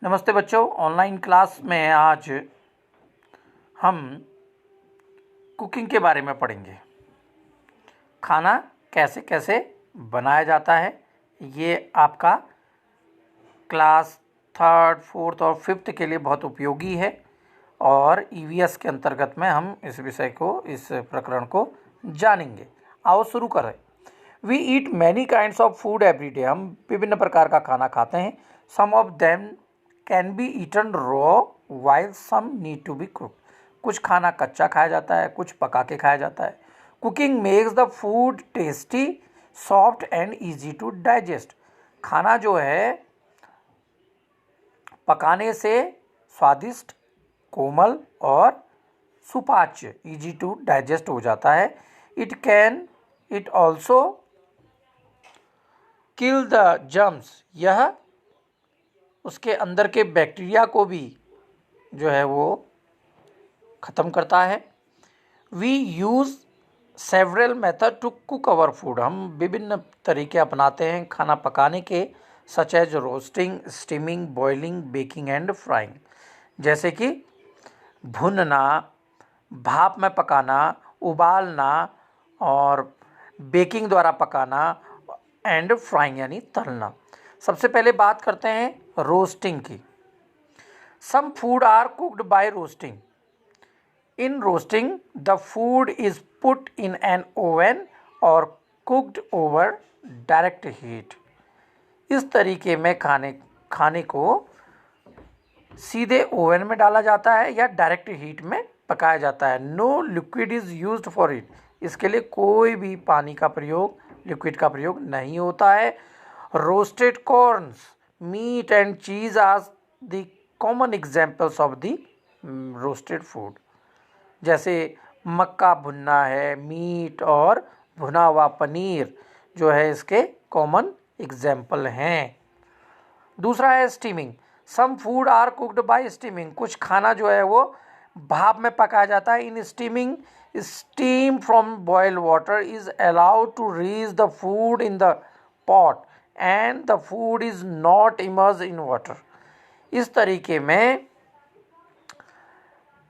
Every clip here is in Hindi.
नमस्ते बच्चों, ऑनलाइन क्लास में आज हम कुकिंग के बारे में पढ़ेंगे। खाना कैसे कैसे बनाया जाता है, ये आपका क्लास 3rd, 4th और 5th के लिए बहुत उपयोगी है और ईवीएस के अंतर्गत में हम इस विषय को, इस प्रकरण को जानेंगे। आओ शुरू करें। We eat many kinds of food every day. हम विभिन्न प्रकार का खाना खाते हैं। Some of them can be eaten raw while some need to be cook. कुछ खाना कच्चा खाया जाता है, कुछ पका के खाया जाता है। Cooking makes the food tasty, soft and easy to digest. खाना जो है पकाने से स्वादिष्ट, कोमल और सुपाच्य, ईजी टू डाइजेस्ट हो जाता है। It also kill the germs. यह उसके अंदर के बैक्टीरिया को भी जो है वो ख़त्म करता है। We use several method to cook our food. हम विभिन्न तरीके अपनाते हैं खाना पकाने के, such as roasting, steaming, boiling, baking and frying. जैसे कि भुनना, भाप में पकाना, उबालना और बेकिंग द्वारा पकाना एंड फ्राइंग यानी तलना। सबसे पहले बात करते हैं रोस्टिंग की। Some food are cooked by roasting. In roasting the food is put in an oven और कुक्ड ओवर डायरेक्ट हीट। इस तरीके में खाने को सीधे ओवन में डाला जाता है या डायरेक्ट हीट में पकाया जाता है। No liquid is used for it. इसके लिए कोई भी पानी का प्रयोग, लिक्विड का प्रयोग नहीं होता है। Roasted corns, meat and cheese are the common examples of the roasted food. जैसे मक्का भुनना है, मीट और भुना हुआ पनीर जो है इसके कॉमन एग्जाम्पल हैं। दूसरा है steaming. Some food are cooked by steaming. कुछ खाना जो है वो भाप में पकाया जाता है। In steaming, steam from boiled water is allowed to reach the food in the pot and the food is not immersed in water. इस तरीके में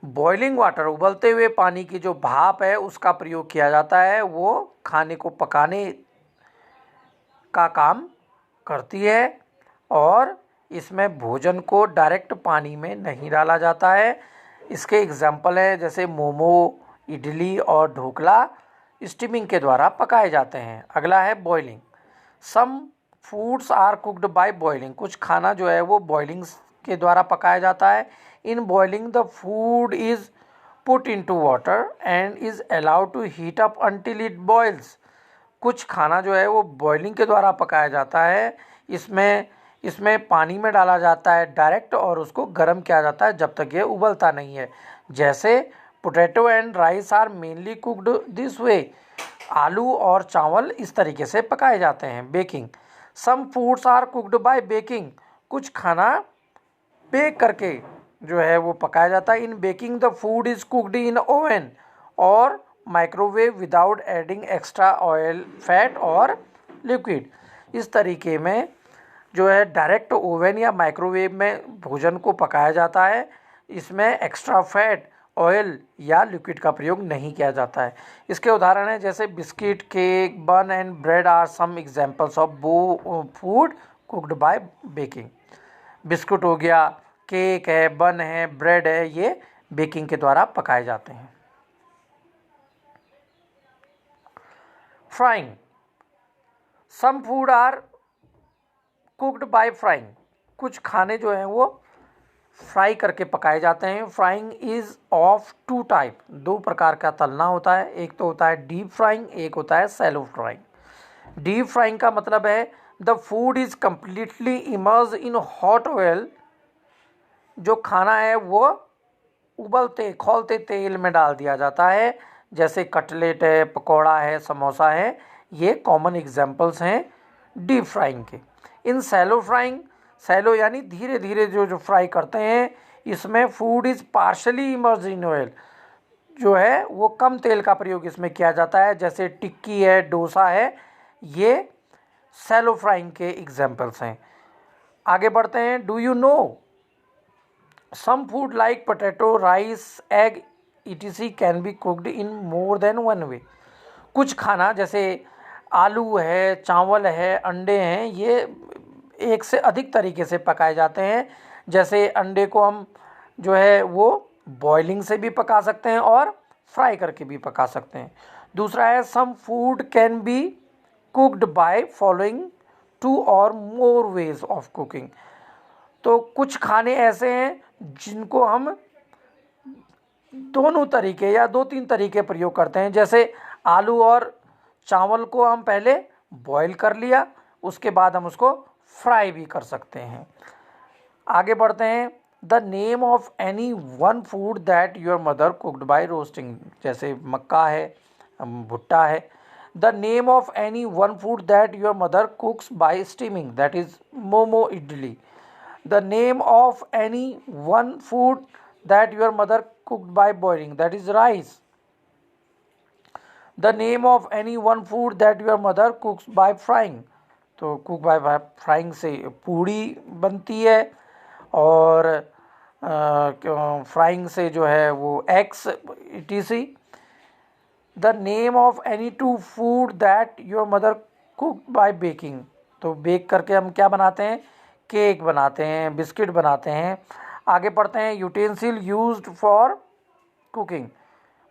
बॉइलिंग वाटर, उबलते हुए पानी की जो भाप है उसका प्रयोग किया जाता है। वो खाने को पकाने का काम करती है और इसमें भोजन को डायरेक्ट पानी में नहीं डाला जाता है। इसके एग्जाम्पल है जैसे मोमो, इडली और ढोकला स्टीमिंग के द्वारा पकाए जाते हैं। अगला है boiling. Some foods are cooked by boiling. कुछ खाना जो है वो बॉइलिंग के द्वारा पकाया जाता है। In boiling the food is put into water and is allowed to heat up until it boils. कुछ खाना जो है वो बॉइलिंग के द्वारा पकाया जाता है। इसमें पानी में डाला जाता है डायरेक्ट और उसको गर्म किया जाता है जब तक ये उबलता नहीं है। जैसे potato and rice are mainly cooked this way. आलू और चावल इस तरीके से पकाए जाते हैं। Baking. Some foods are cooked by baking. कुछ खाना बेक करके जो है वो पकाया जाता है। In baking the food is cooked in oven और microwave without adding extra oil, fat और लिक्विड। इस तरीके में जो है डायरेक्ट ओवन या माइक्रोवेव में भोजन को पकाया जाता है। इसमें एक्स्ट्रा फैट, ऑयल या लिक्विड का प्रयोग नहीं किया जाता है। इसके उदाहरण हैं जैसे biscuit, cake, bun and bread are some examples of food cooked by baking. Biscuit हो गया, केक है, बन है, ब्रेड है, ये बेकिंग के द्वारा पकाए जाते हैं। Frying. Some food are cooked by frying. कुछ खाने जो हैं वो फ्राई करके पकाए जाते हैं। Frying is of two type. दो प्रकार का तलना होता है। एक तो होता है डीप फ्राइंग, एक होता है सैलो फ्राइंग। डीप फ्राइंग का मतलब है the food is completely immersed in hot oil. जो खाना है वो उबलते खौलते तेल में डाल दिया जाता है। जैसे कटलेट है, पकौड़ा है, समोसा है, ये कॉमन एग्जाम्पल्स हैं डीप फ्राइंग के। इन सैलो फ्राइंग, सैलो यानी धीरे धीरे जो फ्राई करते हैं, इसमें food is partially immersed in oil. जो है वो कम तेल का प्रयोग इसमें किया जाता है। जैसे टिक्की है, डोसा है, ये सैलो फ्राइंग के एग्जाम्पल्स हैं। आगे बढ़ते हैं। Do you know some food like potato, rice, egg etc can be cooked in more than one way. कुछ खाना जैसे आलू है, चावल है, अंडे हैं, ये एक से अधिक तरीके से पकाए जाते हैं। जैसे अंडे को हम जो है वो बॉइलिंग से भी पका सकते हैं और फ्राई करके भी पका सकते हैं। दूसरा है some food can be cooked by following 2 और मोर वेज ऑफ कुकिंग। तो कुछ खाने ऐसे हैं जिनको हम दोनों तरीके या 2-3 तरीके प्रयोग करते हैं। जैसे आलू और चावल को हम पहले बॉईल कर लिया, उसके बाद हम उसको फ्राई भी कर सकते हैं। आगे बढ़ते हैं। The name of any one food that your mother cooked by roasting. जैसे मक्का है, भुट्टा है। The name of any one food that your mother cooks by steaming, that is momo idli. The name of any one food that your mother cooked by boiling, that is rice. The name of any one food that your mother cooks by frying, तो कुक बाय फ्राइंग से पूड़ी बनती है और फ्राइंग से जो है वो eggs etc. The name of any two food that your mother cook by baking, तो बेक करके हम क्या बनाते हैं, केक बनाते हैं, बिस्किट बनाते हैं। आगे पढ़ते हैं। यूटेंसिल यूज्ड फॉर कुकिंग,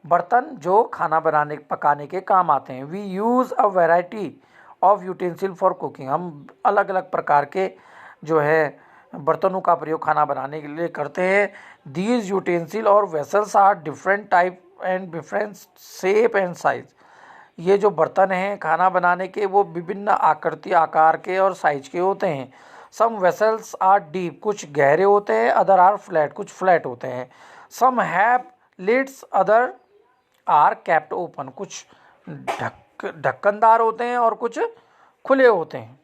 बर्तन जो खाना बनाने पकाने के काम आते हैं। We use a variety of utensil for cooking, हम अलग अलग प्रकार के जो है बर्तनों का प्रयोग खाना बनाने के लिए करते हैं। दीज यूटेंसिल और vessels are different type and different shape and size. ये जो बर्तन हैं खाना बनाने के वो विभिन्न आकृति, आकार के और साइज के होते हैं। सम वेसल्स आर डीप, कुछ गहरे होते हैं। अदर आर फ्लैट, कुछ फ्लैट होते हैं। Some have lids, other are kept open, कुछ ढक्कनदार होते हैं और कुछ खुले होते हैं।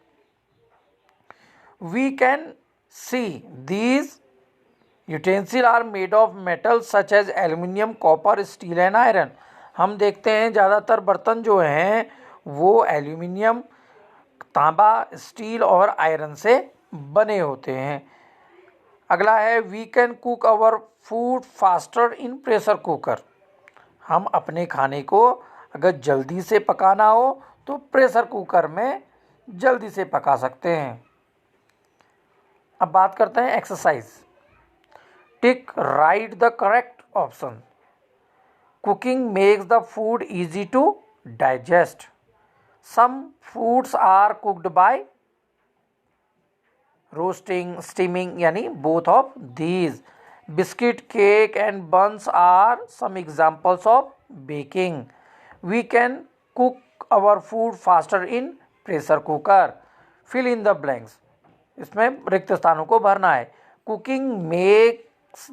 We can see these utensil are made of metal such as aluminium, copper, steel and iron. हम देखते हैं ज़्यादातर बर्तन जो हैं वो एल्यूमिनियम, तांबा, स्टील और आयरन से बने होते हैं। अगला है we can cook our food faster in pressure cooker. हम अपने खाने को अगर जल्दी से पकाना हो तो प्रेशर कुकर में जल्दी से पका सकते हैं। अब बात करते हैं exercise. Tick right the correct option. Cooking makes the food easy to digest. Some foods are cooked by roasting, steaming, यानी both of these. Biscuit, cake and buns are some examples of baking. We can cook our food faster in pressure cooker. Fill in the blanks, इसमें रिक्त स्थानों को भरना है। Cooking makes